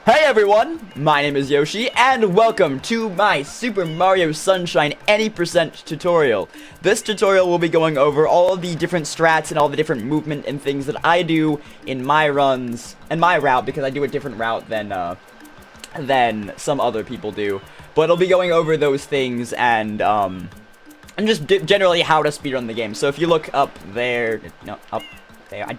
Hey everyone, my name is Yoshi, and welcome to my Super Mario Sunshine Any % tutorial. This tutorial will be going over all of the different strats and all the different movement and things that I do in my runs, and my route, because I do a different route than some other people do. But it'll be going over those things and just generally how to speedrun the game. So if you look up there, no, up there, I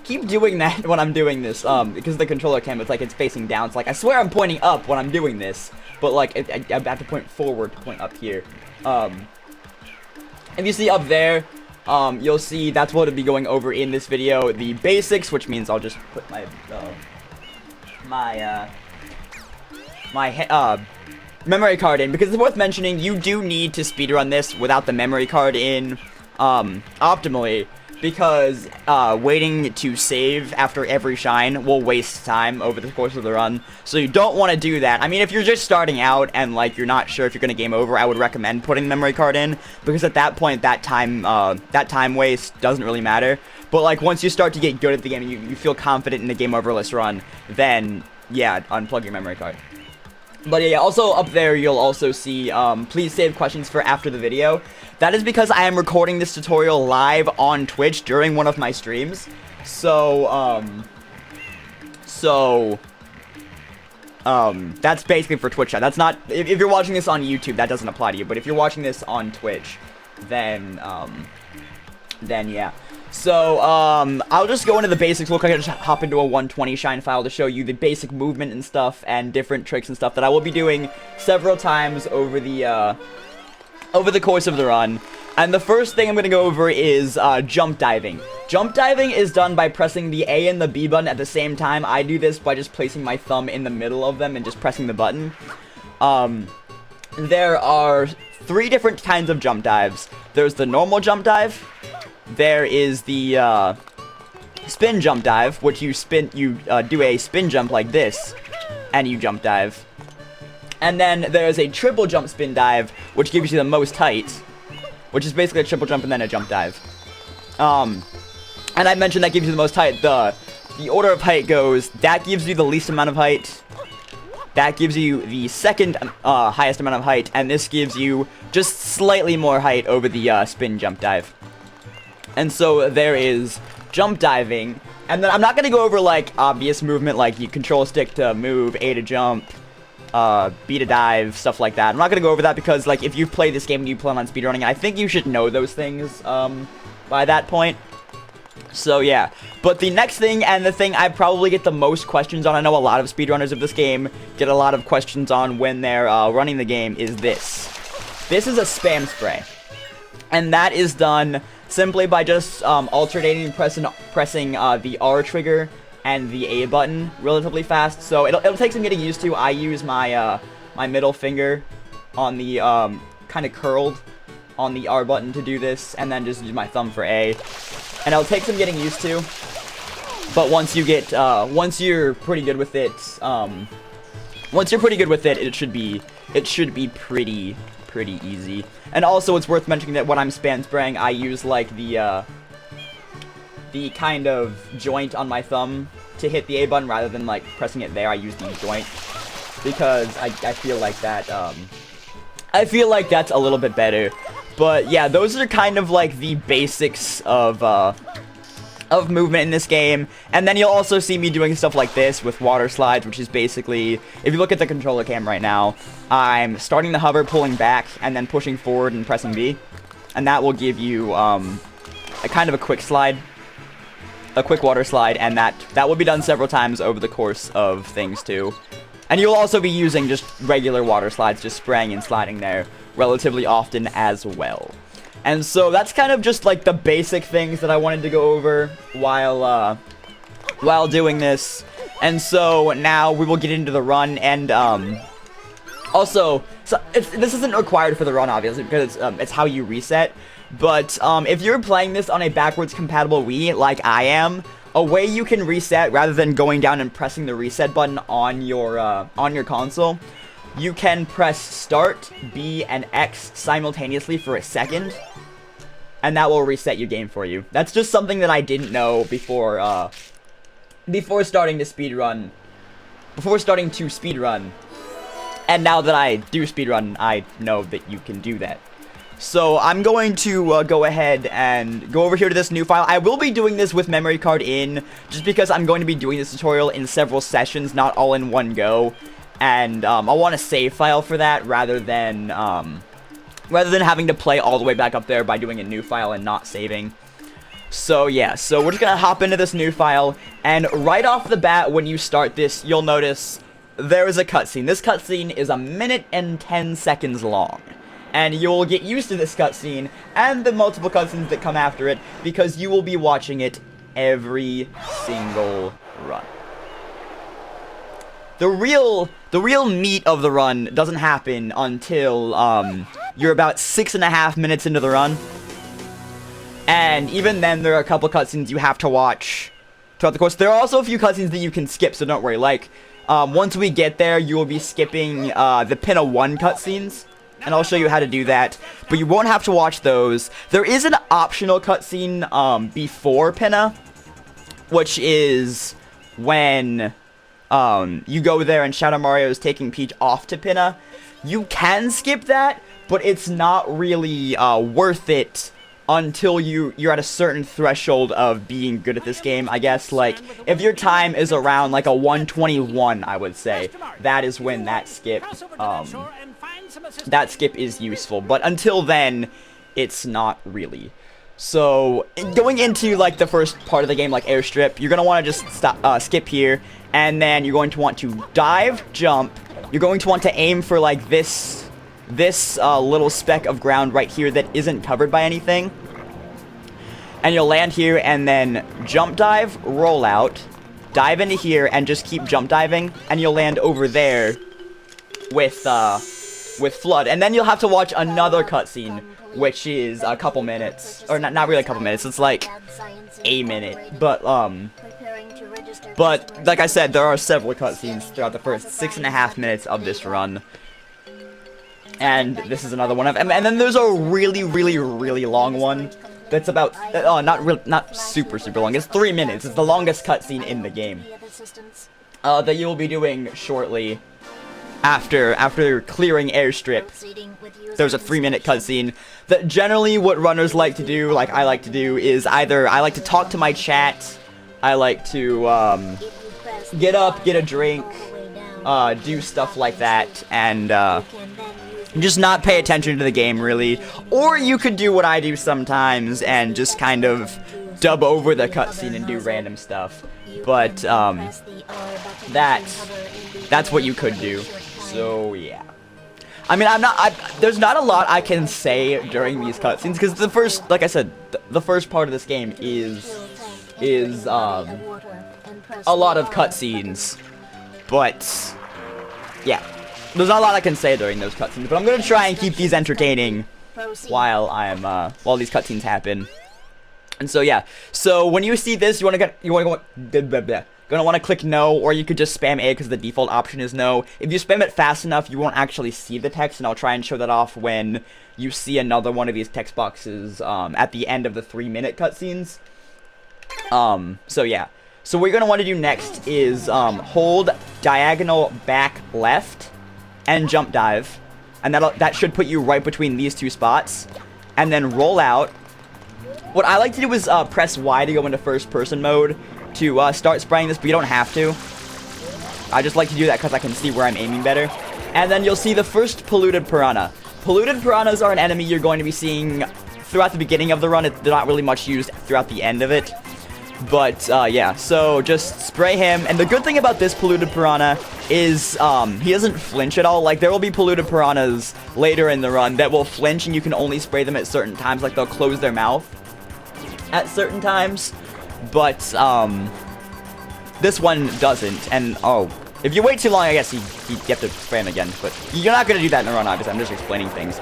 keep doing that when I'm doing this, because the controller cam, it's like it's facing down. It's like, I swear I'm pointing up when I'm doing this, but like, I have to point forward to point up here. If you see up there, you'll see that's what it'll be going over in this video, the basics, which means I'll just put my, memory card in, because it's worth mentioning, you do need to speedrun this without the memory card in, optimally, because waiting to save after every shine will waste time over the course of the run, so you don't want to do that. I mean, if you're just starting out and like you're not sure if you're gonna game over, I would recommend putting the memory card in, because at that point that time waste doesn't really matter. But like once you start to get good at the game and you feel confident in the game overless run, then yeah, unplug your memory card. But yeah, also up there you'll also see, please save questions for after the video. That is because I am recording this tutorial live on Twitch during one of my streams. So, that's basically for Twitch chat. That's not, if you're watching this on YouTube, that doesn't apply to you. But if you're watching this on Twitch, then yeah. So, I'll just go into the basics. Look, I can just hop into a 120 shine file to show you the basic movement and stuff, and different tricks and stuff that I will be doing several times over the course of the run. And the first thing I'm going to go over is, jump diving. Jump diving is done by pressing the A and the B button at the same time. I do this by just placing my thumb in the middle of them and just pressing the button. There are 3 different kinds of jump dives. There's the normal jump dive. There is the spin jump dive, which you do a spin jump like this, and you jump dive. And then there's a triple jump spin dive, which gives you the most height, which is basically a triple jump and then a jump dive. And I mentioned that gives you the most height. The order of height goes, that gives you the least amount of height, that gives you the second highest amount of height, and this gives you just slightly more height over the spin jump dive. And so there is jump diving, and then I'm not going to go over like obvious movement, like you control stick to move, A to jump, B to dive, stuff like that. I'm not going to go over that because like if you play this game and you plan on speedrunning, I think you should know those things by that point. So yeah, but the next thing, and the thing I probably get the most questions on, I know a lot of speedrunners of this game get a lot of questions on when they're running the game, is this. This is a spam spray, and that is done simply by just alternating pressing the R trigger and the A button relatively fast. So it'll take some getting used to. I use my my middle finger on the kind of curled on the R button to do this, and then just use my thumb for A. And it'll take some getting used to. But once you get once you're pretty good with it, it should be pretty easy. And also, it's worth mentioning that when I'm spam spraying, I use like the kind of joint on my thumb to hit the A button rather than like pressing it there. I use the joint because I feel like that that's a little bit better. But yeah, those are kind of like the basics of movement in this game. And then you'll also see me doing stuff like this with water slides, which is basically, if you look at the controller cam right now, I'm starting to hover, pulling back, and then pushing forward and pressing B. And that will give you a kind of a quick slide, a quick water slide, and that will be done several times over the course of things too. And you'll also be using just regular water slides, just spraying and sliding there relatively often as well. And so that's kind of just like the basic things that I wanted to go over while doing this. And so now we will get into the run, and also, so this isn't required for the run obviously because it's how you reset. But if you're playing this on a backwards compatible Wii like I am, a way you can reset rather than going down and pressing the reset button on your console, you can press start, B, and X simultaneously for a second, and that will reset your game for you. That's just something that I didn't know before starting to speedrun before starting to speedrun. And now that I do speedrun, I know that you can do that. So I'm going to go ahead and go over here to this new file. I will be doing this with memory card in, just because I'm going to be doing this tutorial in several sessions, not all in one go. And I want a save file for that rather than having to play all the way back up there by doing a new file and not saving. So yeah, so we're just gonna hop into this new file, and right off the bat when you start this, you'll notice there is a cutscene. This cutscene is 1 minute and 10 seconds long. And you'll get used to this cutscene and the multiple cutscenes that come after it, because you will be watching it every single run. The real meat of the run doesn't happen until you're about 6.5 minutes into the run. And even then, there are a couple cutscenes you have to watch throughout the course. There are also a few cutscenes that you can skip, so don't worry. Like, once we get there, you will be skipping the Pinna 1 cutscenes. And I'll show you how to do that. But you won't have to watch those. There is an optional cutscene before Pinna, which is when you go there and Shadow Mario is taking Peach off to Pinna. You can skip that, but it's not really worth it until you're at a certain threshold of being good at this game, I guess. Like, if your time is around, like, a 121, I would say, that is when that skip is useful. But until then, it's not really. So, going into, like, the first part of the game, like Airstrip, you're going to want to just skip here, and then you're going to want to dive, jump. You're going to want to aim for, like, this little speck of ground right here that isn't covered by anything. And you'll land here and then jump dive, roll out, dive into here and just keep jump diving, and you'll land over there with Flood. And then you'll have to watch another cutscene, which is a couple minutes, or not really a couple minutes, it's like a minute. But like I said, there are several cutscenes throughout the first 6.5 minutes of this run. And this is another one of them. And then there's a really, really, really long one that's about, not super long. It's 3 minutes. It's the longest cutscene in the game. That you will be doing shortly after clearing Airstrip. There's a 3-minute cutscene that generally what runners like to do, like I like to do, is either I like to talk to my chat, I like to get up, get a drink, do stuff like that, and just not pay attention to the game, really. Or you could do what I do sometimes and just kind of dub over the cutscene and do random stuff. But that's what you could do. So yeah. I mean, there's not a lot I can say during these cutscenes, because the first, like I said, the first part of this game is a lot of cutscenes. But yeah. There's not a lot I can say during those cutscenes, but I'm gonna try and keep these entertaining while these cutscenes happen. And so yeah, so when you see this, gonna want to click no, or you could just spam A because the default option is no. If you spam it fast enough, you won't actually see the text, and I'll try and show that off when you see another one of these text boxes at the end of the 3-minute cutscenes. So yeah. So what you're gonna want to do next is hold diagonal back left and jump dive, and that should put you right between these two spots, and then roll out. What I like to do is press Y to go into first person mode to start spraying this, but you don't have to. I just like to do that because I can see where I'm aiming better. And then you'll see the first polluted piranha. Polluted piranhas are an enemy you're going to be seeing throughout the beginning of the run. They're not really much used throughout the end of it. But, yeah, so just spray him. And the good thing about this polluted piranha is he doesn't flinch at all. Like, there will be polluted piranhas later in the run that will flinch, and you can only spray them at certain times. Like, they'll close their mouth at certain times. But, this one doesn't. And, oh, if you wait too long, I guess you have to spray him again. But you're not going to do that in the run, obviously. I'm just explaining things.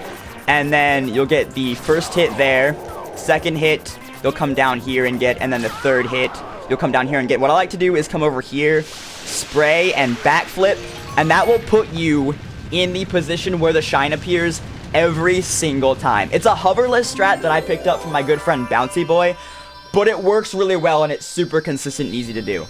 And then you'll get the first hit there, second hit, you'll come down here and get, and then the third hit, you'll come down here and get. What I like to do is come over here, spray, and backflip, and that will put you in the position where the shine appears every single time. It's a hoverless strat that I picked up from my good friend Bouncy Boy, but it works really well, and it's super consistent and easy to do.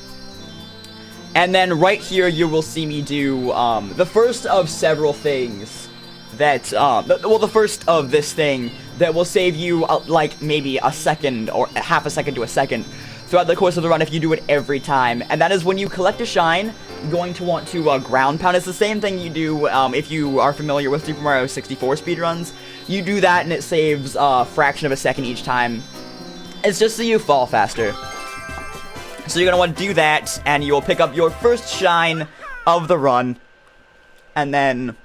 And then right here, you will see me do the first of several things that, well, the first of this thing that will save you, like, maybe a second or half a second to a second throughout the course of the run if you do it every time. And that is when you collect a shine, you're going to want to ground pound. It's the same thing you do if you are familiar with Super Mario 64 speedruns. You do that and it saves a fraction of a second each time. It's just so you fall faster. So you're going to want to do that, and you'll pick up your first shine of the run. And then,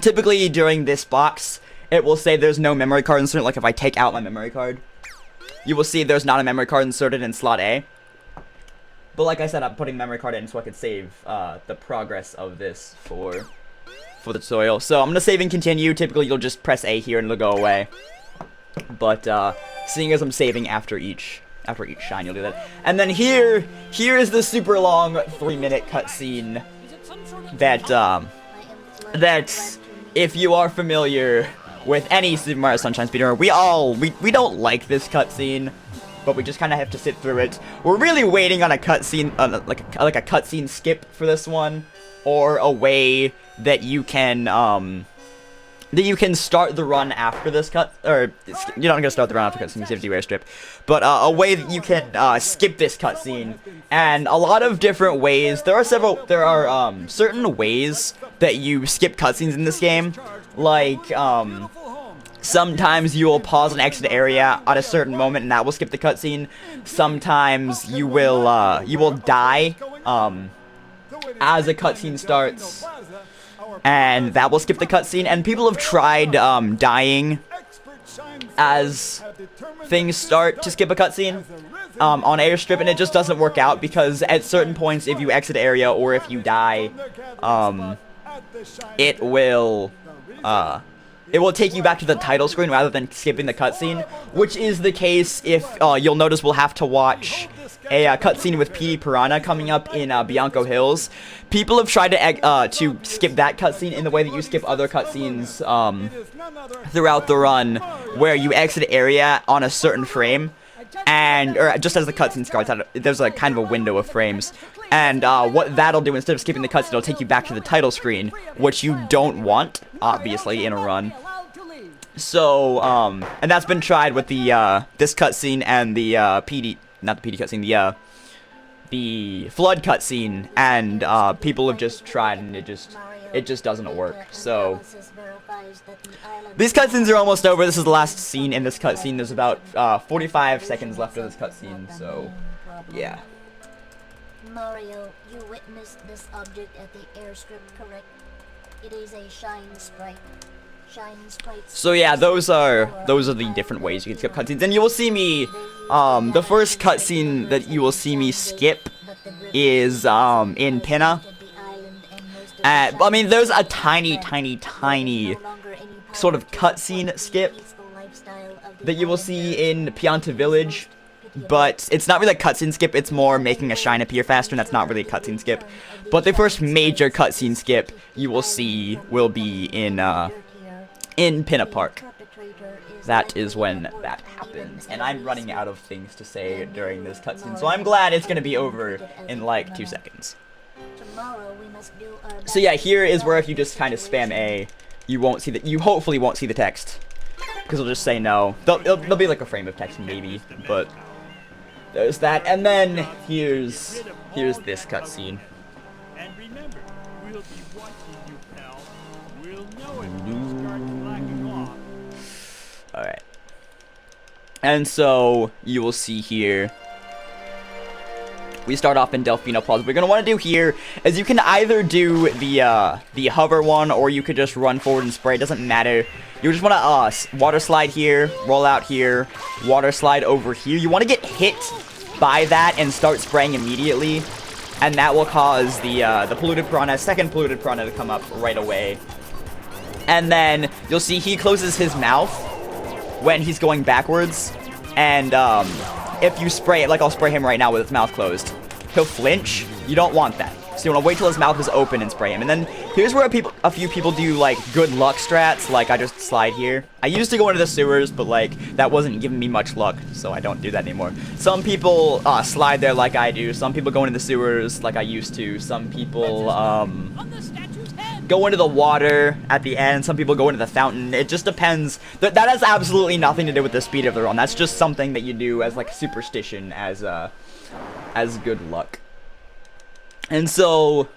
typically during this box, it will say there's no memory card inserted. Like if I take out my memory card, you will see there's not a memory card inserted in slot A. But like I said, I'm putting memory card in so I could save the progress of this for the tutorial. So I'm going to save and continue. Typically you'll just press A here and it'll go away. But seeing as I'm saving after each shine, you'll do that. And then here is the super long 3-minute cutscene that if you are familiar with any Super Mario Sunshine speedrunner, we don't like this cutscene, but we just kind of have to sit through it. We're really waiting on a cutscene, like a cutscene skip for this one, or a way that you can start the run after this or you're not gonna start the run after cutscene, you have to do Airstrip, but a way that you can skip this cutscene, and a lot of different ways. There are certain ways that you skip cutscenes in this game, like sometimes you will pause an exit area at a certain moment, and that will skip the cutscene. Sometimes you will die as a cutscene starts, and that will skip the cutscene. And people have tried dying as things start to skip a cutscene on Airstrip, and it just doesn't work out, because at certain points, if you exit area or if you die, it will take you back to the title screen rather than skipping the cutscene, which is the case if you'll notice we'll have to watch a cutscene with Piranha coming up in Bianco Hills. People have tried to skip that cutscene in the way that you skip other cutscenes throughout the run, where you exit area on a certain frame, or just as the cutscene starts, there's a kind of a window of frames. And what that'll do, instead of skipping the cutscene, it'll take you back to the title screen, which you don't want, obviously, in a run. So, and that's been tried with the this cutscene and the not the PD cutscene, the flood cutscene, and people have just tried, and it just doesn't work. So these cutscenes are almost over. This is the last scene in this cutscene. There's about 45 seconds left of this cutscene. So yeah. Mario, you witnessed this object at the airstrip, correct? It is a shine sprite. So yeah, those are the different ways you can skip cutscenes. And you will see me, the first cutscene that you will see me skip is in Pinna. I mean, there's a tiny sort of cutscene skip that you will see in Pianta Village, but it's not really a cutscene skip. It's more making a shine appear faster, and that's not really a cutscene skip. But the first major cutscene skip you will see will be in Pinna Park. That is when that happens, and I'm running out of things to say during this cutscene, so I'm glad it's gonna be over in like 2 seconds. So yeah, here is where if you just kind of spam A, you hopefully won't see the text, because it'll just say no. There'll be like a frame of text maybe, but there's that. And then here's this cutscene. And remember, we'll be watching you, pal. We'll know it when you start slacking off. Alright. And so, you will see here, we start off in Delphino Plaza. What we're going to want to do here is you can either do the hover one, or you could just run forward and spray. It doesn't matter. You just want to water slide here, roll out here, water slide over here. You want to get hit by that and start spraying immediately, and that will cause the polluted piranha, second polluted piranha, to come up right away. And then you'll see he closes his mouth when he's going backwards, and if you spray it, like I'll spray him right now with his mouth closed, he'll flinch. You don't want that. So you want to wait till his mouth is open and spray him. And then here's where a few people do like good luck strats, like I just slide here. I used to go into the sewers, but like that wasn't giving me much luck, so I don't do that anymore. Some people slide there like I do. Some people go into the sewers like I used to. Some people go into the water at the end. Some people go into the fountain. It just depends. That has absolutely nothing to do with the speed of the run. That's just something that you do as like superstition, as good luck. And so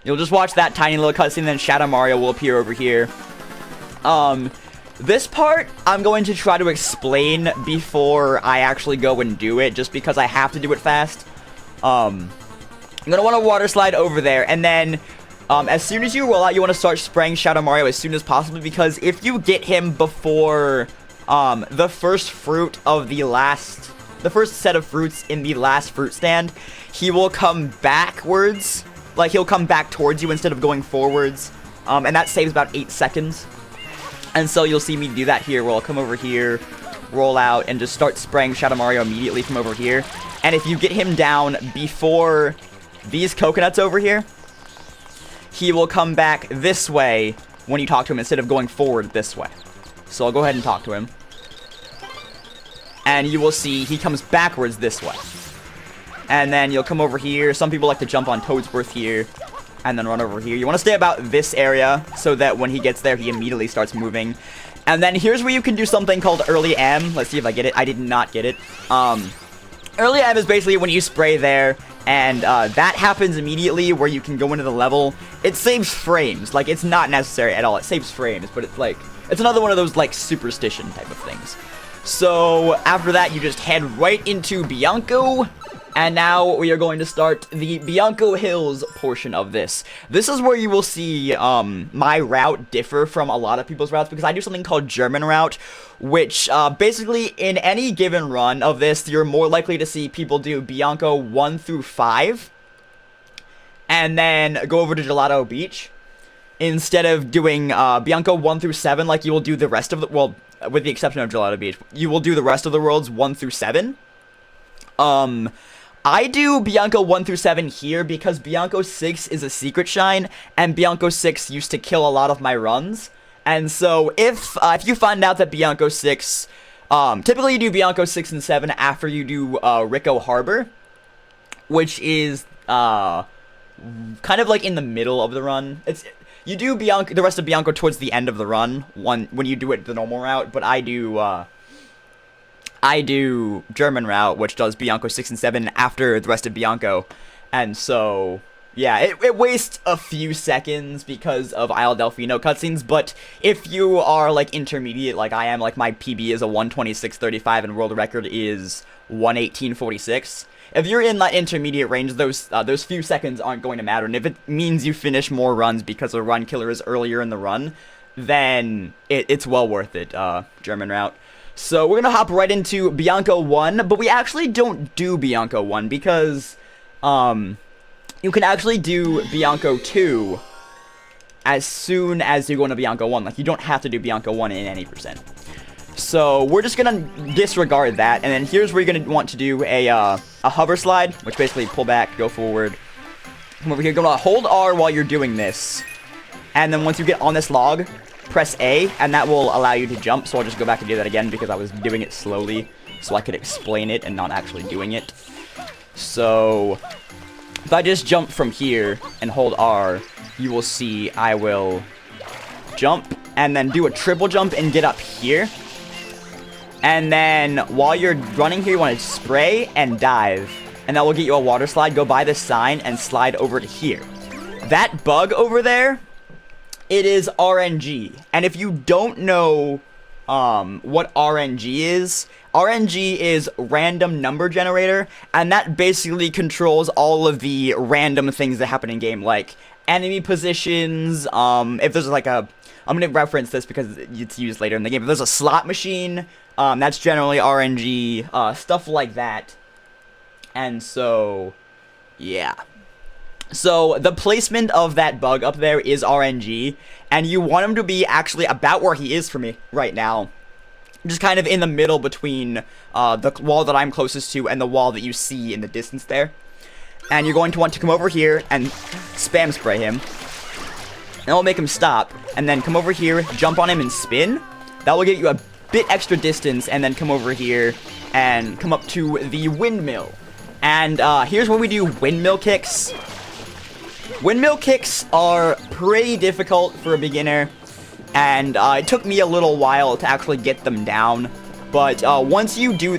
you'll just watch that tiny little cutscene, and then Shadow Mario will appear over here. This part I'm going to try to explain before I actually go and do it, just because I have to do it fast. I'm gonna want to water slide over there, and then as soon as you roll out, you want to start spraying Shadow Mario as soon as possible, because if you get him before the first fruit of the first set of fruits in the last fruit stand, he will come backwards. Like, he'll come back towards you instead of going forwards. And that saves about 8 seconds. And so you'll see me do that here, where I'll come over here, roll out, and just start spraying Shadow Mario immediately from over here. And if you get him down before these coconuts over here, he will come back this way when you talk to him instead of going forward this way. So I'll go ahead and talk to him. And you will see he comes backwards this way. And then you'll come over here. Some people like to jump on Toadsworth here and then run over here. You want to stay about this area so that when he gets there, he immediately starts moving. And then here's where you can do something called Early M. Let's see if I get it. I did not get it. Early M is basically when you spray there, and that happens immediately, where you can go into the level. It saves frames. Like, it's not necessary at all. It saves frames, but it's like, it's another one of those like superstition type of things. So after that, you just head right into Bianco. And now we are going to start the Bianco Hills portion of this. This is where you will see my route differ from a lot of people's routes, because I do something called German route, which basically in any given run of this, you're more likely to see people do Bianco 1 through 5 and then go over to Gelato Beach, instead of doing Bianco 1 through 7 like you will do the rest of the, well, with the exception of Gelato Beach. You will do the rest of the worlds 1 through 7. I do Bianco 1 through 7 here because Bianco 6 is a secret shine, and Bianco 6 used to kill a lot of my runs. And so if you find out that Bianco 6, typically you do Bianco 6 and 7 after you do Rico Harbor, which is kind of like in the middle of the run. You do Bianco, the rest of Bianco towards the end of the run, when you do it the normal route, but I do German route, which does Bianco 6 and 7 after the rest of Bianco. And so, yeah, it wastes a few seconds because of Isle Delphino cutscenes, but if you are, like, intermediate like I am, like my PB is a 126.35 and world record is 118.46, if you're in that intermediate range, those few seconds aren't going to matter. And if it means you finish more runs because the run killer is earlier in the run, then it's well worth it, German route. So we're going to hop right into Bianco 1, but we actually don't do Bianco 1 because you can actually do Bianco 2 as soon as you go into Bianco 1. Like, you don't have to do Bianco 1 in any percent. So we're just going to disregard that, and then here's where you're going to want to do a hover slide, which basically pull back, go forward. Come over here, go to hold R while you're doing this, and then once you get on this log, press A, and that will allow you to jump. So I'll just go back and do that again because I was doing it slowly so I could explain it and not actually doing it. So if I just jump from here and hold R, you will see I will jump and then do a triple jump and get up here. And then while you're running here, you want to spray and dive, and that will get you a water slide. Go by this sign and slide over to here. That bug over there, it is RNG, and if you don't know what RNG is random number generator, and that basically controls all of the random things that happen in game, like enemy positions. If there's like I'm gonna reference this because it's used later in the game. If there's a slot machine, that's generally RNG, stuff like that. And so, yeah. So, the placement of that bug up there is RNG, and you want him to be actually about where he is for me right now. Just kind of in the middle between the wall that I'm closest to and the wall that you see in the distance there. And you're going to want to come over here and spam spray him. And it'll make him stop. And then come over here, jump on him and spin. That will get you a bit extra distance. And then come over here and come up to the windmill. And here's where we do windmill kicks. Windmill kicks are pretty difficult for a beginner. And it took me a little while to actually get them down. But once you do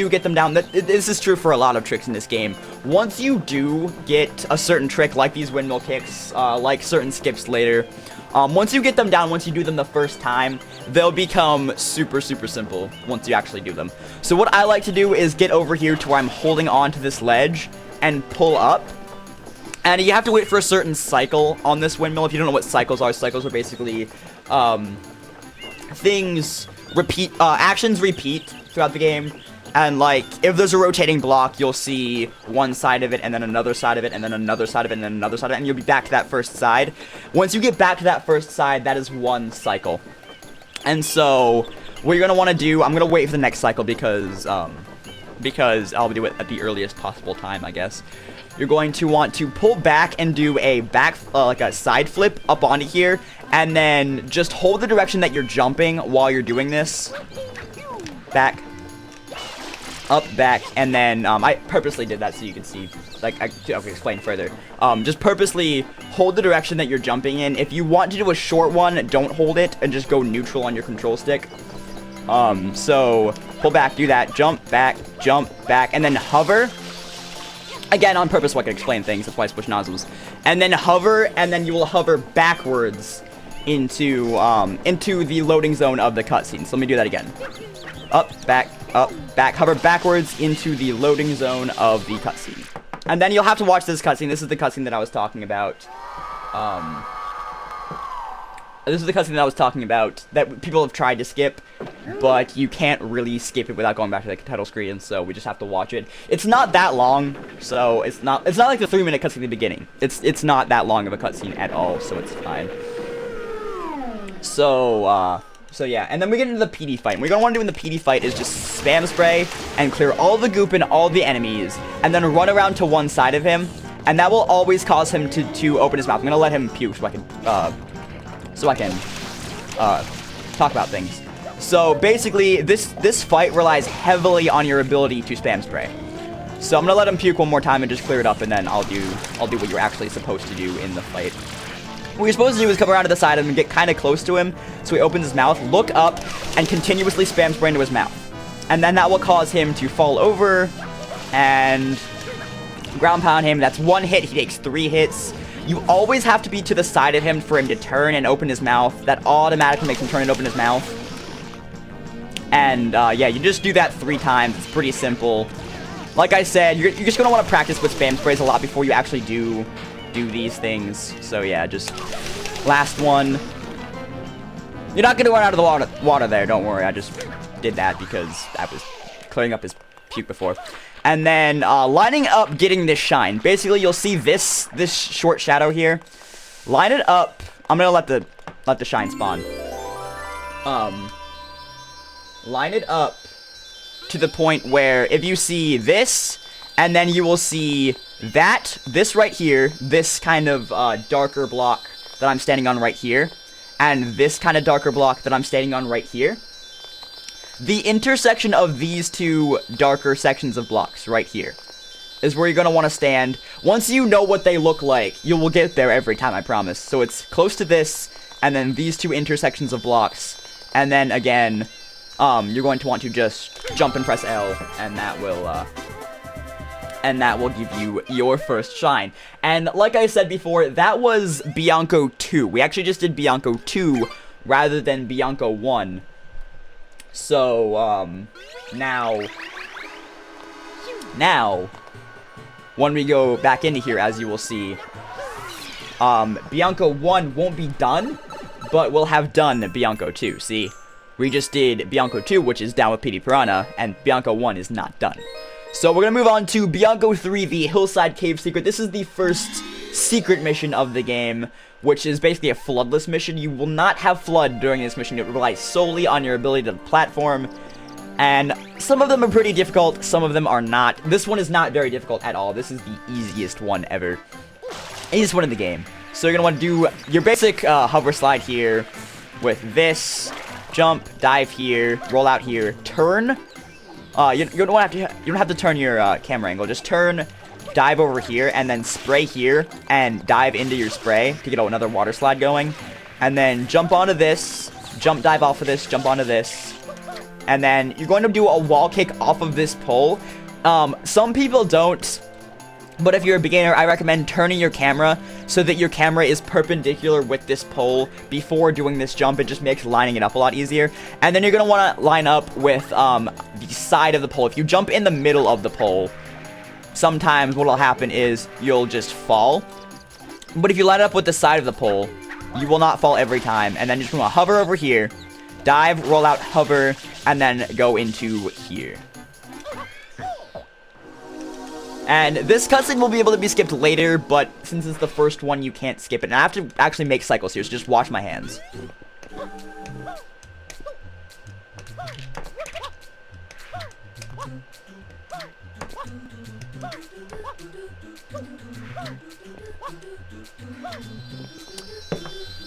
get them down, this is true for a lot of tricks in this game. Once you do get a certain trick, like these windmill kicks, like certain skips later, once you get them down, once you do them the first time, they'll become super, super simple once you actually do them. So what I like to do is get over here to where I'm holding on to this ledge and pull up. And you have to wait for a certain cycle on this windmill. If you don't know what cycles are basically things repeat, actions repeat throughout the game. And like, if there's a rotating block, you'll see one side of it, and then another side of it, and then another side of it, and then another side of it, and you'll be back to that first side. Once you get back to that first side, that is one cycle. And so, what you're gonna want to do, I'm gonna wait for the next cycle because I'll do it at the earliest possible time, I guess. You're going to want to pull back and do a like a side flip up onto here, and then just hold the direction that you're jumping while you're doing this. Back. Up, back, and then, I purposely did that so you can see, like, I'll explain further. Just purposely hold the direction that you're jumping in. If you want to do a short one, don't hold it, and just go neutral on your control stick. So, pull back, do that, jump, back, and then hover. Again, on purpose so I can explain things, that's why I switch nozzles. And then hover, and then you will hover backwards into the loading zone of the cutscene. So let me do that again. Up, back, hover backwards into the loading zone of the cutscene. And then you'll have to watch this cutscene. This is the cutscene that I was talking about. This is the cutscene that I was talking about that people have tried to skip, but you can't really skip it without going back to the title screen, so we just have to watch it. It's not that long, so it's not like the 3-minute cutscene at the beginning. It's not that long of a cutscene at all, so it's fine. So yeah, and then we get into the PD fight. And what you're going to want to do in the PD fight is just spam spray and clear all the goop and all the enemies, and then run around to one side of him, and that will always cause him to open his mouth. I'm going to let him puke so I can talk about things. So basically, this fight relies heavily on your ability to spam spray. So I'm going to let him puke one more time and just clear it up, and then I'll do what you're actually supposed to do in the fight. What you're supposed to do is come around to the side of him and get kind of close to him, so he opens his mouth, look up, and continuously spam spray into his mouth. And then that will cause him to fall over, and ground pound him. That's one hit, he takes 3 hits. You always have to be to the side of him for him to turn and open his mouth. That automatically makes him turn and open his mouth. And, yeah, you just do that 3 times. It's pretty simple. Like I said, you're just going to want to practice with spam sprays a lot before you actually do these things. So yeah, just last one. You're not gonna run out of the water there, don't worry. I just did that because I was clearing up his puke before. And then lining up getting this shine. Basically you'll see this short shadow here. Line it up. I'm gonna let the shine spawn. Line it up to the point where if you see this, and then you will see this right here, this kind of darker block that I'm standing on right here, and this kind of darker block that I'm standing on right here. The intersection of these 2 darker sections of blocks right here is where you're going to want to stand. Once you know what they look like, you will get there every time, I promise. So it's close to this, and then these 2 intersections of blocks, and then again, you're going to want to just jump and press L, and that will give you your first shine. And like I said before, that was Bianco 2. We actually just did Bianco 2 rather than Bianco 1. So, now, when we go back into here, as you will see, Bianco 1 won't be done, but we'll have done Bianco 2. See, we just did Bianco 2, which is down with PD Piranha, and Bianco 1 is not done. So we're going to move on to Bianco 3, the Hillside Cave Secret. This is the first secret mission of the game, which is basically a floodless mission. You will not have flood during this mission. It relies solely on your ability to platform And some of them are pretty difficult, some of them are not. This one is not very difficult at all. This is the easiest one ever. Easiest one in the game. So you're going to want to do your basic hover slide here with this. Jump, dive here, roll out here, turn. You don't have to turn your camera angle. Just turn, dive over here, and then spray here, and dive into your spray to get another water slide going. And then jump onto this, jump dive off of this, jump onto this. And then you're going to do a wall kick off of this pole. Some people don't, but if you're a beginner, I recommend turning your camera so that your camera is perpendicular with this pole before doing this jump. It just makes lining it up a lot easier. And then you're going to want to line up with the side of the pole. If you jump in the middle of the pole, sometimes what will happen is you'll just fall. But if you line up with the side of the pole, you will not fall every time. And then you're just going to hover over here, dive, roll out, hover, and then go into here. And this cutscene will be able to be skipped later, but since it's the first one, you can't skip it. And I have to actually make cycles here, so just wash my hands.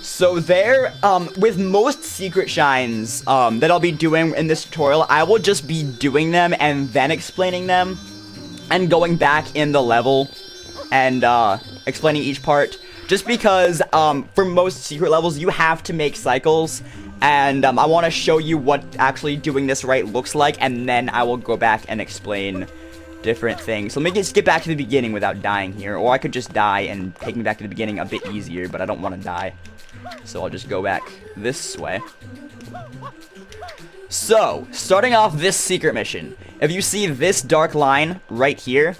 So there, with most secret shines that I'll be doing in this tutorial, I will just be doing them and then explaining them. And going back in the level and explaining each part. Just because for most secret levels, you have to make cycles. And I want to show you what actually doing this right looks like. And then I will go back and explain different things. So let me skip back to the beginning without dying here. Or I could just die and take me back to the beginning a bit easier. But I don't want to die. So I'll just go back this way. So, starting off this secret mission, if you see this dark line right here,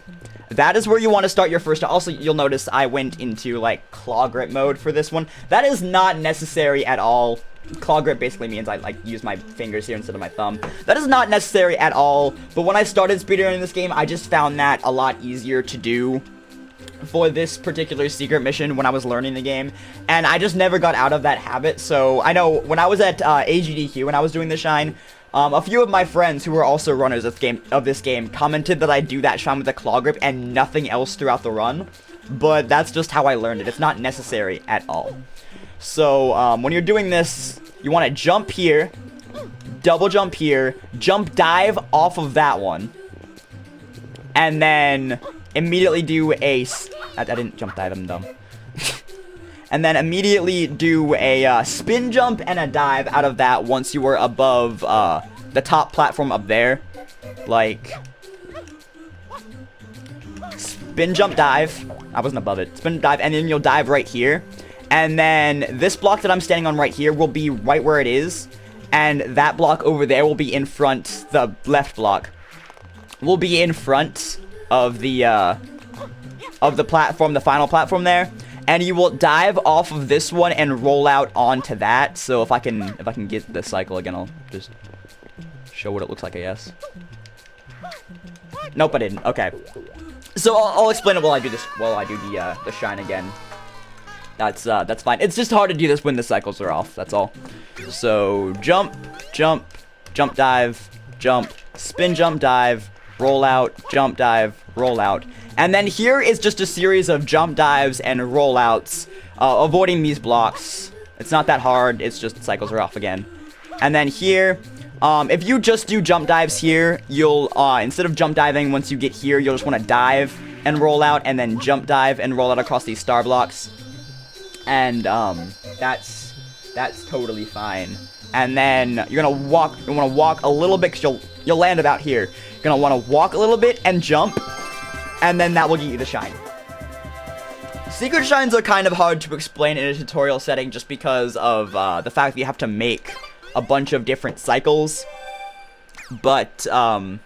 that is where you want to start your first. Also, you'll notice I went into, like, claw grip mode for this one. That is not necessary at all. Claw grip basically means I, like, use my fingers here instead of my thumb. That is not necessary at all, but when I started speedrunning this game, I just found that a lot easier to do for this particular secret mission when I was learning the game, and I just never got out of that habit. So I know when I was at AGDQ, when I was doing the shine, a few of my friends who were also runners of this game commented that I do that shine with a claw grip and nothing else throughout the run, but that's just how I learned it. It's not necessary at all. So when you're doing this, you want to jump here, double jump here, jump dive off of that one, and then immediately do a... I didn't jump dive, I'm dumb. And then immediately do a spin jump and a dive out of that once you were above the top platform up there. Like... spin jump dive. I wasn't above it. Spin dive, and then you'll dive right here. And then this block that I'm standing on right here will be right where it is. And that block over there will be in front, the left block will be in front of the platform, the final platform there, and you will dive off of this one and roll out onto that. So if I can get the cycle again, I'll just show what it looks like, I guess. Nope, I didn't. Okay, so I'll explain it while I do this, while I do the shine again. That's fine. It's just hard to do this when the cycles are off, that's all. So jump, jump, jump dive, jump, spin jump dive, roll out, jump dive, roll out. And then here is just a series of jump dives and rollouts, avoiding these blocks. It's not that hard, it's just cycles are off again. And then here, if you just do jump dives here, you'll, instead of jump diving once you get here, you'll just want to dive and roll out, and then jump dive and roll out across these star blocks. And, that's totally fine. And then you want to walk a little bit, because you'll land about here. You're going to want to walk a little bit and jump, and then that will get you the shine. Secret shines are kind of hard to explain in a tutorial setting just because of the fact that you have to make a bunch of different cycles. But I'm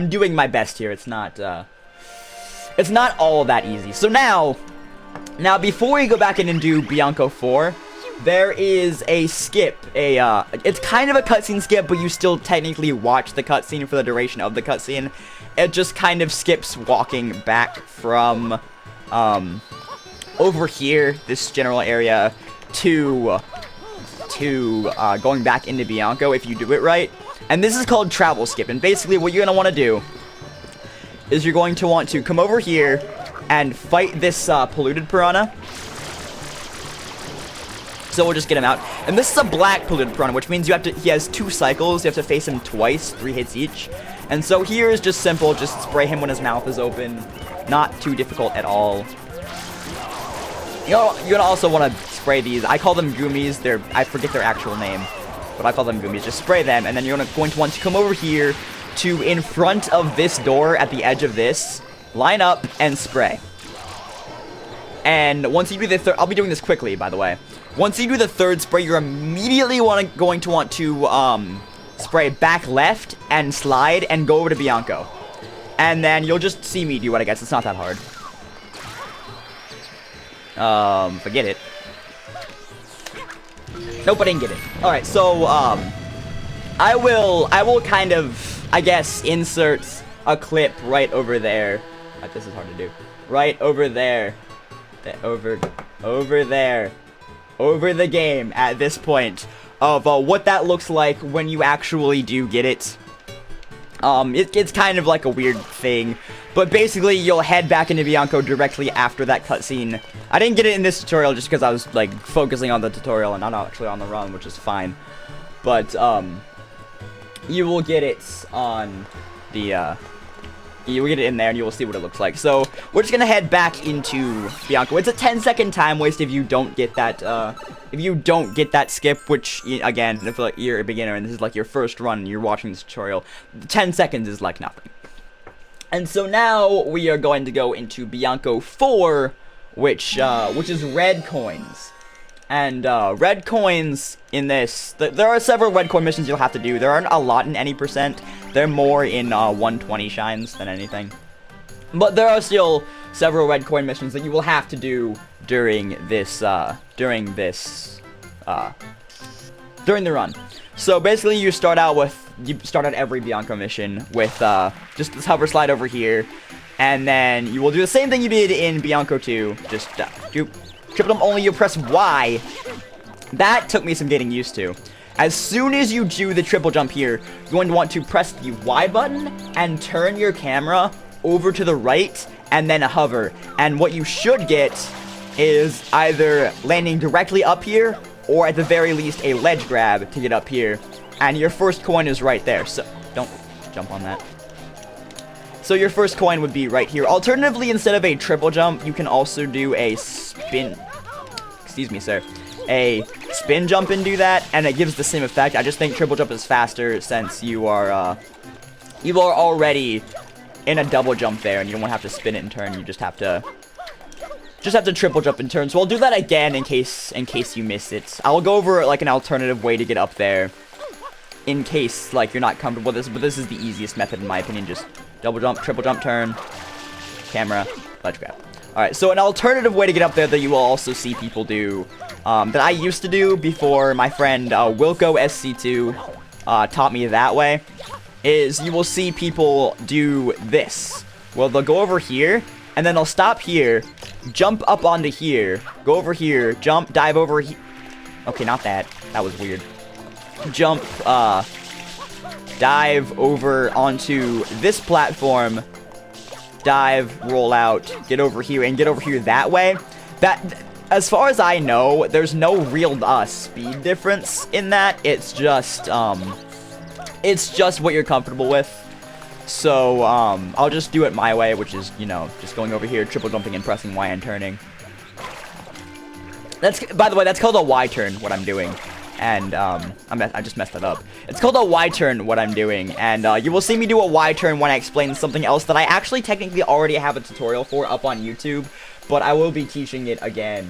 doing my best here. It's not all that easy. So now before we go back in and do Bianco 4, there is a skip, it's kind of a cutscene skip, but you still technically watch the cutscene for the duration of the cutscene. It just kind of skips walking back from, over here, this general area, to going back into Bianco if you do it right. And this is called travel skip. And basically what you're going to want to do is you're going to want to come over here and fight this polluted piranha. So we'll just get him out. And this is a black polluted piranha, which means he has 2 cycles. You have to face him twice, 3 hits each. And so here is just simple. Just spray him when his mouth is open. Not too difficult at all. You're gonna also want to spray these. I call them goomies. I forget their actual name, but I call them goomies. Just spray them, and then you're going to want to come over here to in front of this door at the edge of this, line up and spray. And once you do the third, I'll be doing this quickly, by the way. Once you do the third spray, you're immediately going to want to spray back left and slide and go over to Bianco. And then you'll just see me do what I guess. It's not that hard. Forget it. Nope, I didn't get it. Alright, so, I will kind of, I guess, insert a clip right over there. This is hard to do. Right over there. Over there. Over the game at this point of what that looks like when you actually do get it. It's kind of like a weird thing, but basically you'll head back into Bianco directly after that cutscene. I didn't get it in this tutorial just because I was like focusing on the tutorial and not actually on the run, which is fine. But you will get it on the you will get it in there and you will see what it looks like. So we're just gonna head back into Bianco. It's a 10-second time waste if you don't get that skip, which again, if like you're a beginner and this is like your first run and you're watching this tutorial, 10 seconds is like nothing. And so now we are going to go into Bianco 4, which is red coins. And red coins in this, there are several red coin missions you'll have to do. There aren't a lot in any percent. They're more in 120 shines than anything. But there are still several red coin missions that you will have to do during the run. So basically you start out every Bianco mission with just this hover slide over here, and then you will do the same thing you did in Bianco 2. Just do triple jump, only you press Y. That took me some getting used to. As soon as you do the triple jump here, you're going to want to press the Y button and turn your camera over to the right and then hover. And what you should get is either landing directly up here or at the very least a ledge grab to get up here. And your first coin is right there. So don't jump on that. So your first coin would be right here. Alternatively, instead of a triple jump, you can also do a spin. Excuse me, sir. A spin jump and do that, and it gives the same effect. I just think triple jump is faster since you are already in a double jump there, and you don't want to have to spin it and turn. You just have to triple jump and turn. So I'll do that again in case you miss it. I'll go over like an alternative way to get up there in case like you're not comfortable with this, but this is the easiest method in my opinion. Just double jump, triple jump, turn, camera, ledge grab. Alright, so an alternative way to get up there that you will also see people do, that I used to do before my friend Wilco SC2 taught me that way, is you will see people do this. Well, they'll go over here, and then they'll stop here, jump up onto here, go over here, jump, dive over here. Okay, not that. That was weird. Jump, dive over onto this platform, dive, roll out, get over here, and get over here that way. That, as far as I know, there's no real speed difference in that. It's just what you're comfortable with. So, I'll just do it my way, which is, you know, just going over here, triple jumping and pressing Y and turning. That's, by the way, that's called a Y turn, what I'm doing. And, I just messed that up. It's called a Y turn, what I'm doing. And, you will see me do a Y turn when I explain something else that I actually technically already have a tutorial for up on YouTube. But I will be teaching it again,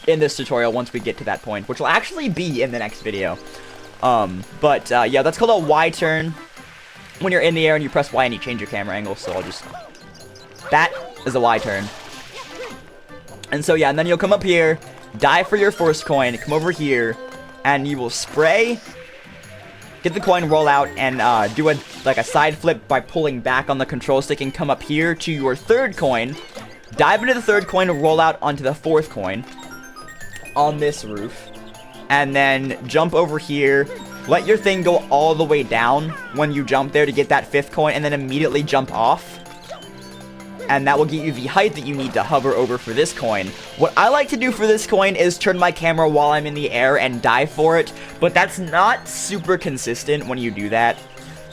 in this tutorial once we get to that point, which will actually be in the next video. Yeah, that's called a Y turn. When you're in the air and you press Y and you change your camera angle, so I'll just... That is a Y turn. And so, yeah, and then you'll come up here, dive for your first coin, come over here, and you will spray, get the coin, roll out, and do a side flip by pulling back on the control stick and come up here to your third coin, dive into the third coin, roll out onto the fourth coin on this roof, and then jump over here, let your thing go all the way down when you jump there to get that 5th coin, and then immediately jump off. And that will get you the height that you need to hover over for this coin. What I like to do for this coin is turn my camera while I'm in the air and dive for it, but that's not super consistent when you do that.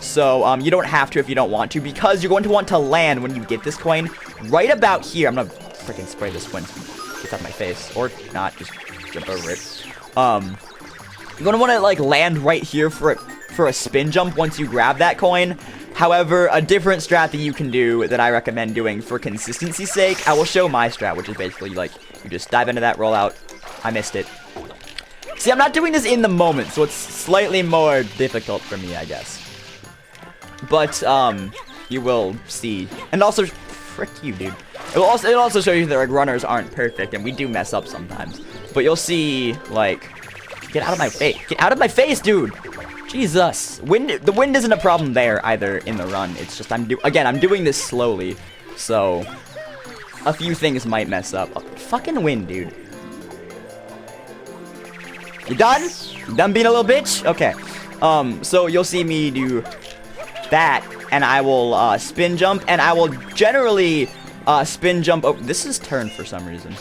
So, you don't have to if you don't want to, because you're going to want to land when you get this coin right about here. I'm gonna freaking spray this coin so it gets out of my face, or not, just jump over it. You're gonna want to, like, land right here for a spin jump once you grab that coin. However, a different strat that you can do that I recommend doing for consistency's sake, I will show my strat, which is basically, like, you just dive into that rollout. I missed it. See, I'm not doing this in the moment, so it's slightly more difficult for me, I guess. But, you will see. And also, frick you, dude. It'll also show you that, like, runners aren't perfect, and we do mess up sometimes. But you'll see, like, get out of my face. Get out of my face, dude! Jesus. The wind isn't a problem there either in the run. It's just, I'm doing this slowly. So, a few things might mess up. Oh, fucking wind, dude. You done? You done being a little bitch? Okay. So you'll see me do that, and I will, spin jump, and I will generally, spin jump. Oh, this is turned for some reason.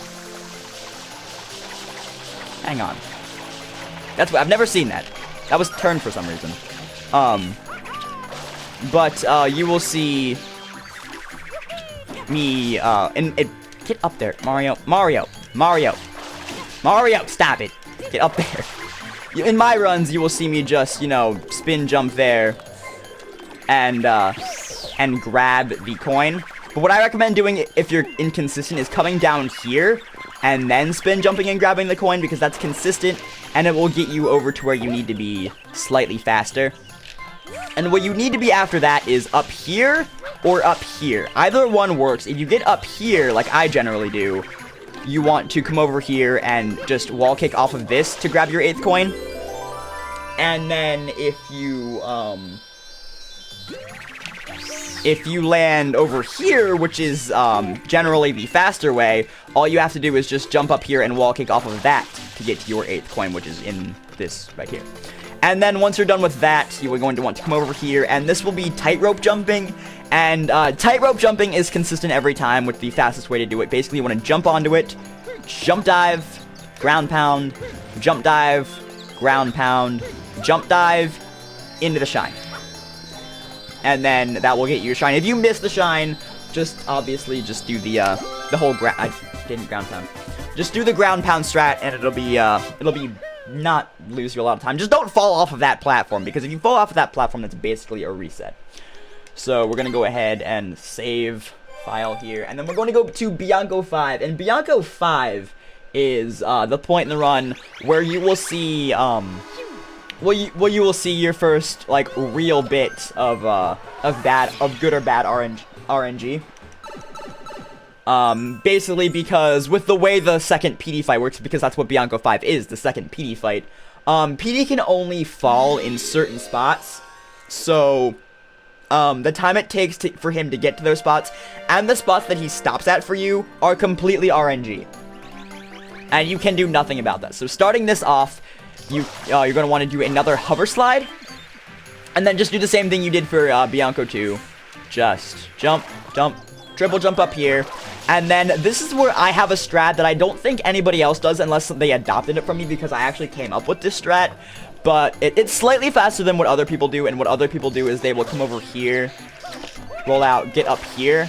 Hang on. That's what, I've never seen that. That was turned for some reason. But you will see me, get up there, Mario, stop it. Get up there. In my runs, you will see me just, you know, spin jump there and grab the coin. But what I recommend doing if you're inconsistent is coming down here and then spin jumping and grabbing the coin, because that's consistent and it will get you over to where you need to be slightly faster. And what you need to be after that is up here or up here. Either one works. If you get up here, like I generally do, you want to come over here and just wall kick off of this to grab your 8th coin. And then if you land over here, which is generally the faster way, all you have to do is just jump up here and wall kick off of that to get to your 8th coin, which is in this right here. And then once you're done with that, you are going to want to come over here, and this will be tightrope jumping. And tightrope jumping is consistent every time with the fastest way to do it. Basically, you want to jump onto it, jump dive, ground pound, jump dive, ground pound, jump dive, into the shine. And then that will get you a shine. If you miss the shine, just obviously just do the whole ground. I didn't ground pound. Just do the ground pound strat, and it'll be not lose you a lot of time. Just don't fall off of that platform, because if you fall off of that platform, that's basically a reset. So we're gonna go ahead and save file here, and then we're going to go to Bianco 5. And Bianco 5 is the point in the run where you will see you will see your first, like, real bit of good or bad RNG. Basically because with the way the second PD fight works, because that's what Bianco 5 is, the second PD fight, PD can only fall in certain spots, so, the time it takes for him to get to those spots, and the spots that he stops at for you, are completely RNG. And you can do nothing about that. So starting this off, you're going to want to do another hover slide, and then just do the same thing you did for Bianco 2. Just jump, jump, triple jump up here, and then this is where I have a strat that I don't think anybody else does unless they adopted it from me, because I actually came up with this strat, but it's slightly faster than what other people do. And what other people do is they will come over here, roll out, get up here,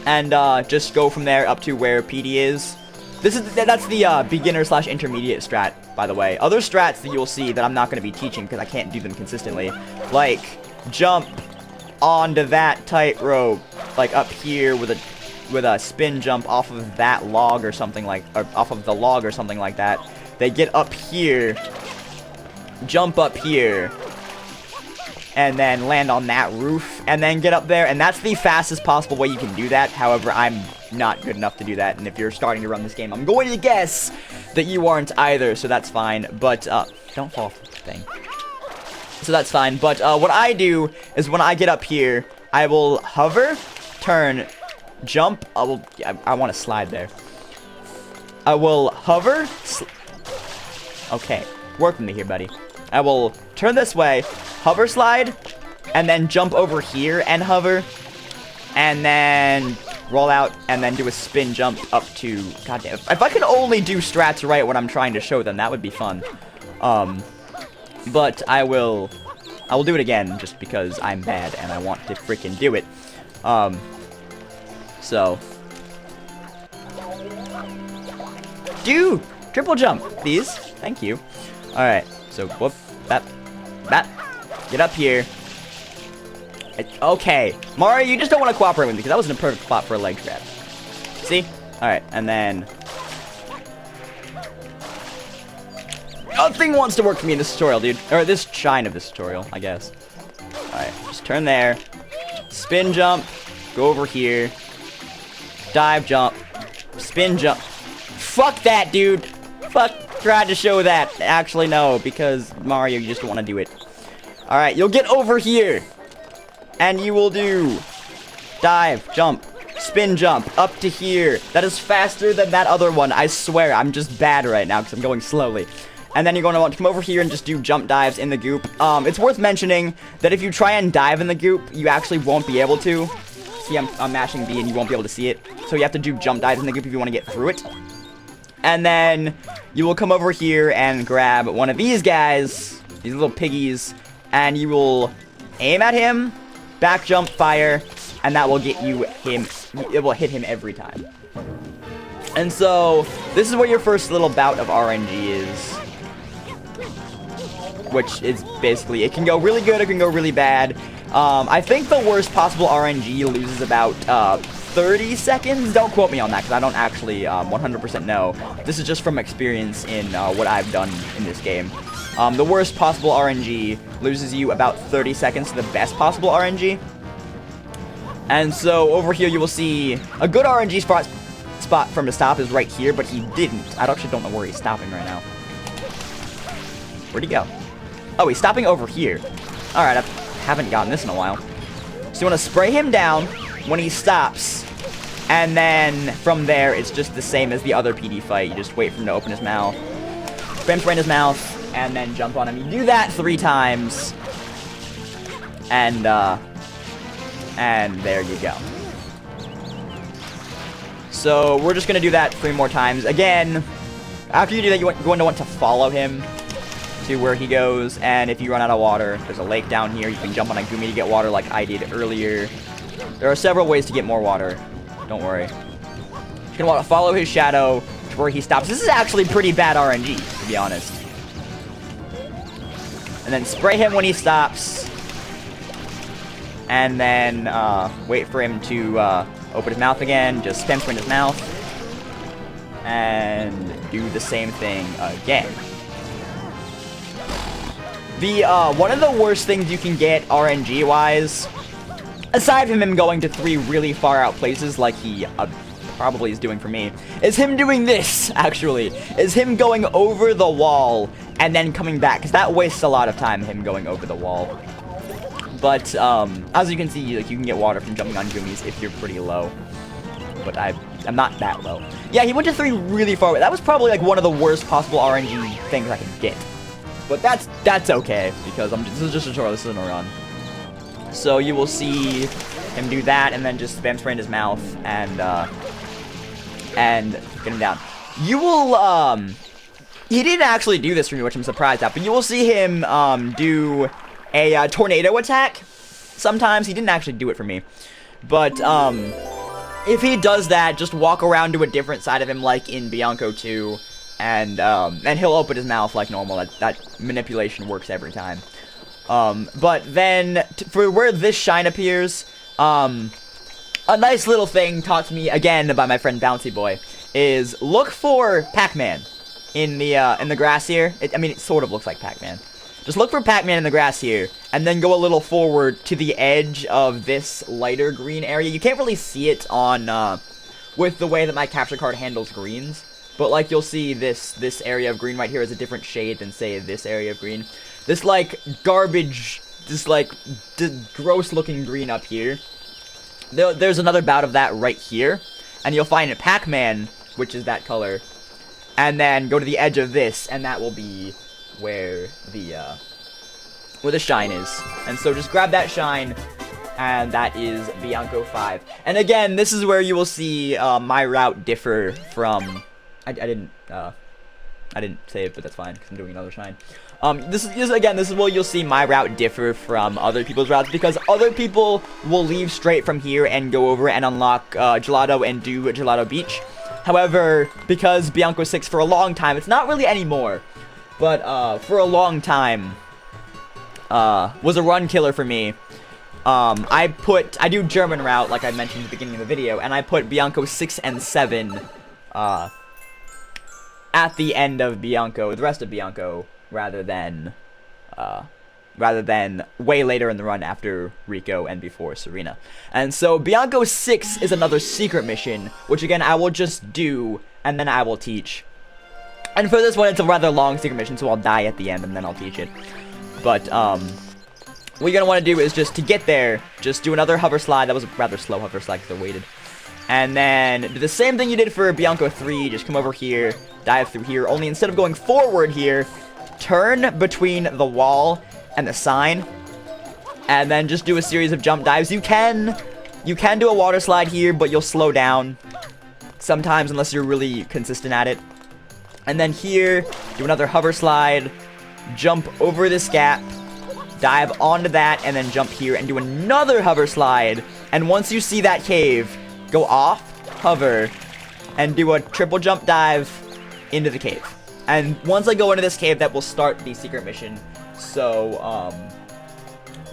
and just go from there up to where PD is. That's the beginner/intermediate strat, by the way. Other strats that you'll see that I'm not going to be teaching because I can't do them consistently, like jump onto that tightrope, like up here with a spin jump off of that log or something like, or off of the log or something like that. They get up here, jump up here, and then land on that roof, and then get up there, and that's the fastest possible way you can do that. However, I'm not good enough to do that, and if you're starting to run this game, I'm going to guess that you aren't either, so that's fine. But, don't fall off the thing. So that's fine, but what I do is when I get up here, I will hover, turn, jump. I want to slide there. I will hover. Okay, work with me here, buddy. I will turn this way, hover slide, and then jump over here and hover, and then roll out, and then do a spin jump up to, goddamn, if I could only do strats right when I'm trying to show them, that would be fun. But I will do it again, just because I'm bad, and I want to freaking do it. So. Do triple jump, please. Thank you. Alright, so whoop, that, get up here. Okay, Mario, you just don't want to cooperate with me, because that wasn't a perfect spot for a leg trap. See? Alright, and then... Nothing wants to work for me in this tutorial, dude. Or this shine of this tutorial, I guess. Alright, just turn there. Spin jump. Go over here. Dive jump. Spin jump. Fuck that, dude. Fuck, tried to show that. Actually, no, because Mario, you just don't want to do it. Alright, you'll get over here. And you will do dive, jump, spin jump, up to here. That is faster than that other one. I swear, I'm just bad right now because I'm going slowly. And then you're going to want to come over here and just do jump dives in the goop. It's worth mentioning that if you try and dive in the goop, you actually won't be able to. See, I'm mashing B and you won't be able to see it. So you have to do jump dives in the goop if you want to get through it. And then you will come over here and grab one of these guys, these little piggies, and you will aim at him, back jump, fire, and that will get you him. It will hit him every time. And so this is where your first little bout of RNG is, which is basically, it can go really good, it can go really bad. I think the worst possible RNG loses about 30 seconds. Don't quote me on that, because I don't actually 100% know. This is just from experience in what I've done in this game. The worst possible RNG loses you about 30 seconds to the best possible RNG. And so over here you will see a good RNG spot for him to stop is right here, but he didn't. I actually don't know where he's stopping right now. Where'd he go? Oh, he's stopping over here. Alright, I haven't gotten this in a while. So you want to spray him down when he stops, and then from there it's just the same as the other PD fight. You just wait for him to open his mouth, spray in his mouth, and then jump on him. You do that 3 times, and there you go. So we're just gonna do that 3 more times. Again, after you do that, you're going to want to follow him to where he goes, and if you run out of water, there's a lake down here. You can jump on a Gumi to get water like I did earlier. There are several ways to get more water. Don't worry. You're gonna want to follow his shadow to where he stops. This is actually pretty bad RNG, to be honest. And then spray him when he stops. And then wait for him to open his mouth again. Just spam spray in his mouth. And do the same thing again. One of the worst things you can get RNG-wise, aside from him going to 3 really far out places like he probably is doing for me, is him doing this, actually. Is him going over the wall and then coming back, because that wastes a lot of time, him going over the wall. But, as you can see, like, you can get water from jumping on Gumis if you're pretty low. But I'm not that low. Yeah, he went to 3 really far away. That was probably, like, one of the worst possible RNG things I could get. But that's okay, because this is just a tutorial, this isn't a run. So you will see him do that, and then just spam spray in his mouth, and get him down. You will, he didn't actually do this for me, which I'm surprised at, but you will see him, do a tornado attack. Sometimes he didn't actually do it for me. But, if he does that, just walk around to a different side of him, like in Bianco 2, and he'll open his mouth like normal. That manipulation works every time. But then, for where this shine appears, a nice little thing taught to me, again, by my friend Bouncy Boy, is look for Pac-Man in the grass here. I mean, it sort of looks like Pac-Man. Just look for Pac-Man in the grass here, and then go a little forward to the edge of this lighter green area. You can't really see it on, with the way that my capture card handles greens. But, like, you'll see this area of green right here is a different shade than, say, this area of green. This, like, garbage, this, like, gross-looking green up here. There's another bout of that right here. And you'll find a Pac-Man, which is that color. And then go to the edge of this, and that will be where where the shine is. And so just grab that shine, and that is Bianco 5. And again, this is where you will see my route differ from... I didn't say it, but that's fine, because I'm doing another shine. This is where you'll see my route differ from other people's routes, because other people will leave straight from here and go over and unlock Gelato and do Gelato Beach. However, because Bianco 6 for a long time, it's not really anymore, but for a long time, was a run killer for me. I do German route, like I mentioned at the beginning of the video, and I put Bianco 6 and 7, at the end of Bianco, the rest of Bianco, rather than way later in the run after Rico and before Serena. And so Bianco 6 is another secret mission, which again I will just do, and then I will teach. And for this one, it's a rather long secret mission, so I'll die at the end, and then I'll teach it. But, what you're going to want to do is just to get there, just do another hover slide. That was a rather slow hover slide because I waited. And then do the same thing you did for Bianco 3. Just come over here, dive through here. Only instead of going forward here, turn between the wall and the sign. And then just do a series of jump dives. You can do a water slide here, but you'll slow down sometimes unless you're really consistent at it. And then here, do another hover slide, jump over this gap, dive onto that, and then jump here and do another hover slide. And once you see that cave, go off, hover, and do a triple jump dive into the cave. And once I go into this cave, that will start the secret mission. So,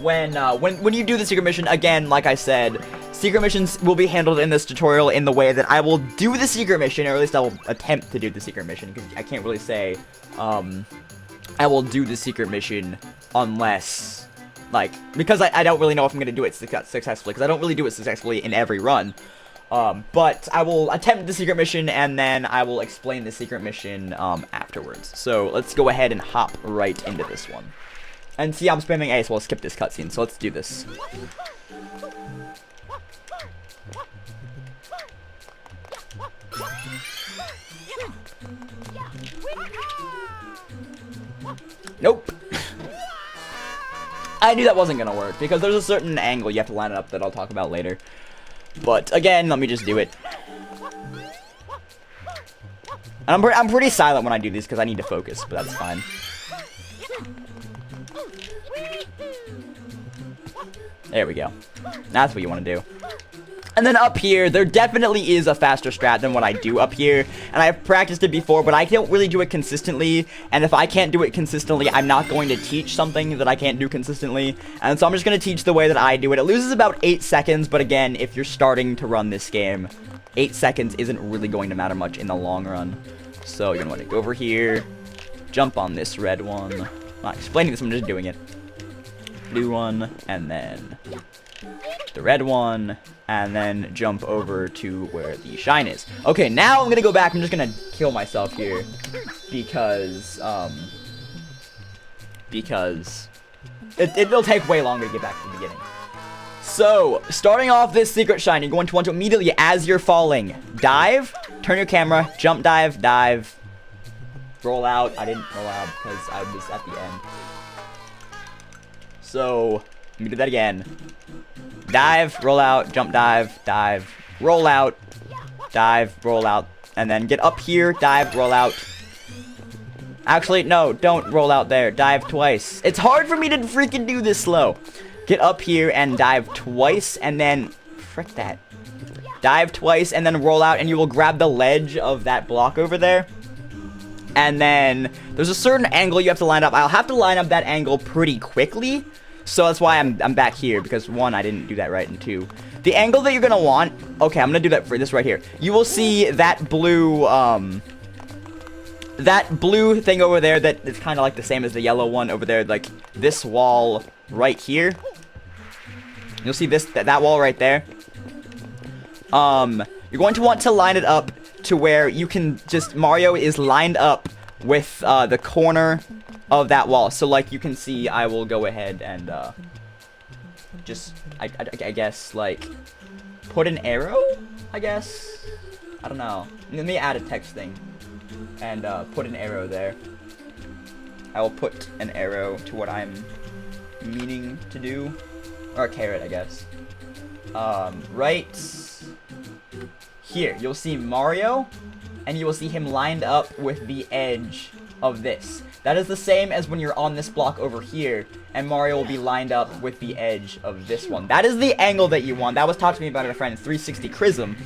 when you do the secret mission, again, like I said, secret missions will be handled in this tutorial in the way that I will do the secret mission, or at least I will attempt to do the secret mission, because I can't really say, I will do the secret mission unless, like, because I don't really know if I'm going to do it successfully, because I don't really do it successfully in every run. But I will attempt the secret mission, and then I will explain the secret mission, afterwards. So, let's go ahead and hop right into this one. And see, I'm spamming A, so I'll skip this cutscene, so let's do this. Nope. I knew that wasn't gonna work, because there's a certain angle you have to line it up that I'll talk about later. But, again, let me just do it. And I'm pretty silent when I do these, because I need to focus, but that's fine. There we go. That's what you want to do. And then up here, there definitely is a faster strat than what I do up here. And I've practiced it before, but I don't really do it consistently. And if I can't do it consistently, I'm not going to teach something that I can't do consistently. And so I'm just going to teach the way that I do it. It loses about 8 seconds, but again, if you're starting to run this game, 8 seconds isn't really going to matter much in the long run. So you're going to want to go over here, jump on this red one. I'm not explaining this, I'm just doing it. Blue one, and then the red one, and then jump over to where the shine is. Okay, now I'm gonna go back. I'm just gonna kill myself here because it'll take way longer to get back to the beginning. So, starting off this secret shine, you're going to want to immediately, as you're falling, dive, turn your camera, jump dive, dive, roll out. I didn't roll out because I was at the end. So, let me do that again. Dive, roll out, jump dive, dive, roll out, dive, roll out, and then get up here, dive, roll out. Actually, no, don't roll out there. Dive twice. It's hard for me to freaking do this slow. Get up here and dive twice, and then... Frick that. Dive twice, and then roll out, and you will grab the ledge of that block over there. And then there's a certain angle you have to line up. I'll have to line up that angle pretty quickly. So that's why I'm back here, because 1, I didn't do that right, and 2. The angle that you're going to want... Okay, I'm going to do that for this right here. You will see that blue, that blue thing over there that is kind of like the same as the yellow one over there, like this wall right here. You'll see this, that wall right there. You're going to want to line it up to where you can just... Mario is lined up with the corner of that wall. So like you can see, I will go ahead and just I guess like put an arrow, I guess. I don't know. Let me add a text thing and put an arrow there. I will put an arrow to what I'm meaning to do. Or a carrot, I guess. Right here, you'll see Mario, and you will see him lined up with the edge of this. That is the same as when you're on this block over here, and Mario will be lined up with the edge of this one. That is the angle that you want. That was taught to me by my friend 360 Chrism.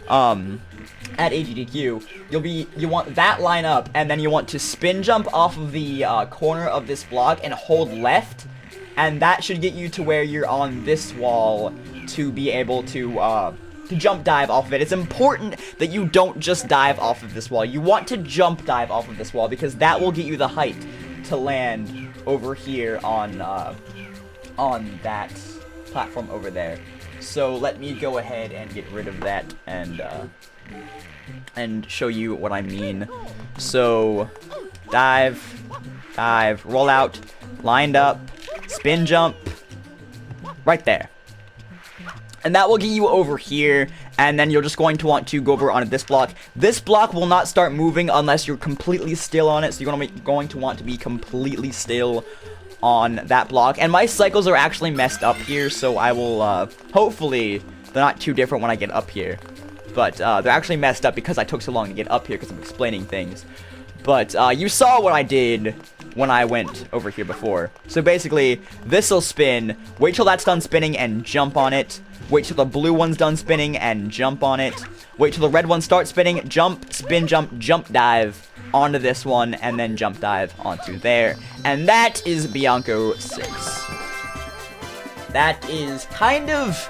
At AGDQ, you want that line up, and then you want to spin jump off of the corner of this block and hold left, and that should get you to where you're on this wall to be able to jump dive off of it. It's important that you don't just dive off of this wall. You want to jump dive off of this wall because that will get you the height to land over here on that platform over there. So let me go ahead and get rid of that and show you what I mean. So dive, roll out, lined up, spin jump, right there. And that will get you over here, and then you're just going to want to go over onto this block. This block will not start moving unless you're completely still on it, so you're going to want to be completely still on that block. And my cycles are actually messed up here, so I will, hopefully, they're not too different when I get up here. But, they're actually messed up because I took so long to get up here because I'm explaining things. But, you saw what I did when I went over here before. So basically, this'll spin, wait till that's done spinning and jump on it. Wait till the blue one's done spinning and jump on it. Wait till the red one starts spinning, jump, spin jump, jump dive onto this one, and then jump dive onto there. And that is Bianco 6. That is kind of,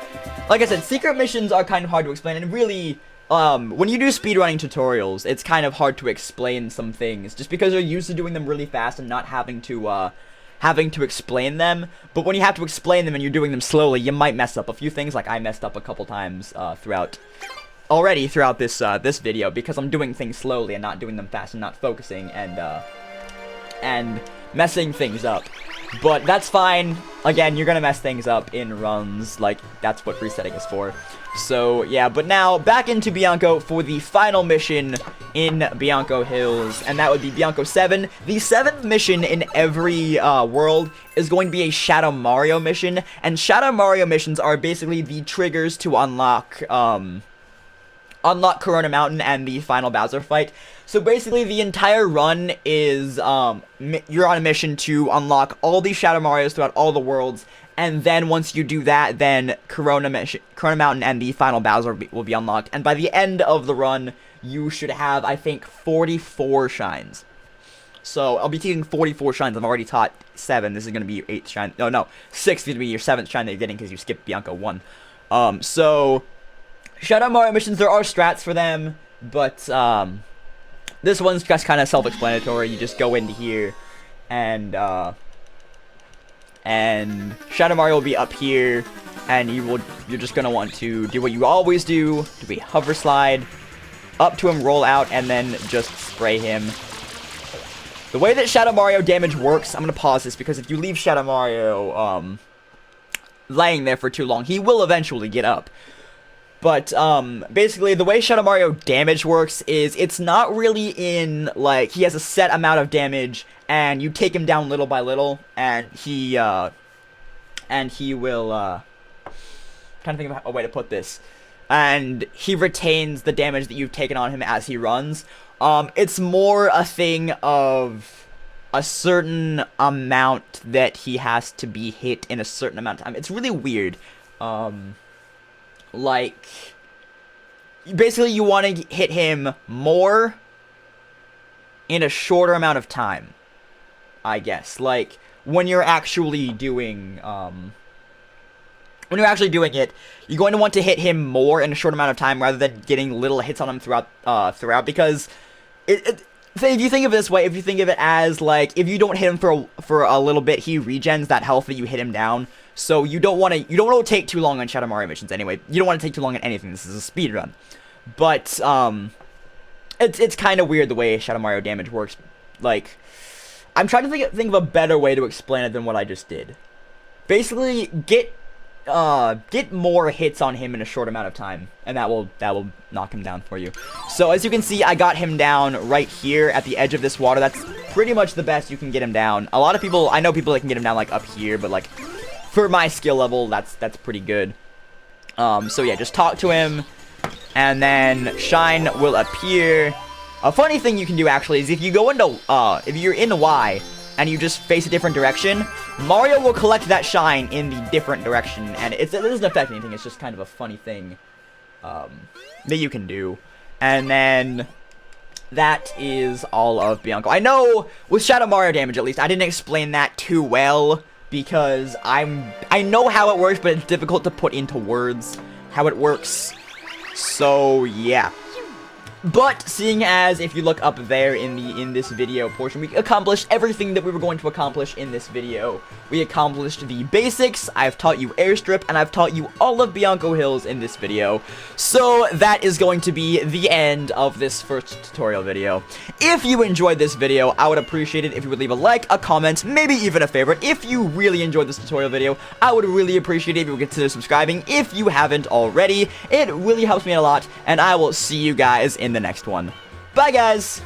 like I said, secret missions are kind of hard to explain, and really, when you do speedrunning tutorials, it's kind of hard to explain some things, just because you're used to doing them really fast and not having to explain them. But when you have to explain them and you're doing them slowly, you might mess up a few things, like I messed up a couple times throughout this this video, because I'm doing things slowly and not doing them fast and not focusing and messing things up. But that's fine. Again, you're gonna mess things up in runs, like that's what resetting is for. So yeah, but now back into Bianco for the final mission in Bianco Hills, and that would be Bianco 7. The 7th mission in every world is going to be a Shadow Mario mission, and Shadow Mario missions are basically the triggers to unlock Corona Mountain and the final Bowser fight. So basically, the entire run is you're on a mission to unlock all these Shadow Marios throughout all the worlds. And then once you do that, then Corona Mountain and the final Bowser will be unlocked. And by the end of the run, you should have, I think, 44 shines. So I'll be taking 44 shines. I've already taught 7. This is going to be your 8th shine. No, 6 is going to be your 7th shine that you're getting because you skipped Bianco 1. So Shadow Mario missions, there are strats for them. But this one's just kind of self-explanatory. You just go into here and Shadow Mario will be up here, and you're just gonna want to do what you always do a hover slide up to him, roll out, and then just spray him. The way that Shadow Mario damage works, I'm gonna pause this because if you leave Shadow Mario laying there for too long, he will eventually get up. But basically, the way Shadow Mario damage works is it's not really in, like, he has a set amount of damage, and you take him down little by little, and he will, trying to think of a way to put this, and he retains the damage that you've taken on him as he runs. It's more a thing of a certain amount that he has to be hit in a certain amount of time. It's really weird. Like, basically you want to hit him more in a shorter amount of time, I guess. Like, when you're actually doing, it, you're going to want to hit him more in a short amount of time rather than getting little hits on him throughout, because if you think of it this way, if you think of it as, like, if you don't hit him for a little bit, he regens that health that you hit him down. So you don't want to take too long on Shadow Mario missions anyway. You don't want to take too long on anything. This is a speed run. But it's kind of weird the way Shadow Mario damage works. Like, I'm trying to think of a better way to explain it than what I just did. Basically, get get more hits on him in a short amount of time, and that will knock him down for you. So as you can see, I got him down right here at the edge of this water. That's pretty much the best you can get him down. A lot of people, I know people that can get him down like up here, but like for my skill level, that's pretty good. So yeah, just talk to him, and then Shine will appear. A funny thing you can do actually is if you go into if you're in Y and you just face a different direction, Mario will collect that shine in the different direction, and it doesn't affect anything. It's just kind of a funny thing that you can do. And then that is all of Bianco. I know with Shadow Mario damage, at least, I didn't explain that too well because I know how it works, but it's difficult to put into words how it works. So yeah. But seeing as if you look up there in this video portion, we accomplished everything that we were going to accomplish in this video. We accomplished the basics, I've taught you Airstrip, and I've taught you all of Bianco Hills in this video. So that is going to be the end of this first tutorial video. If you enjoyed this video, I would appreciate it if you would leave a like, a comment, maybe even a favorite. If you really enjoyed this tutorial video, I would really appreciate it if you would consider subscribing if you haven't already. It really helps me out a lot, and I will see you guys in the next one. Bye, guys!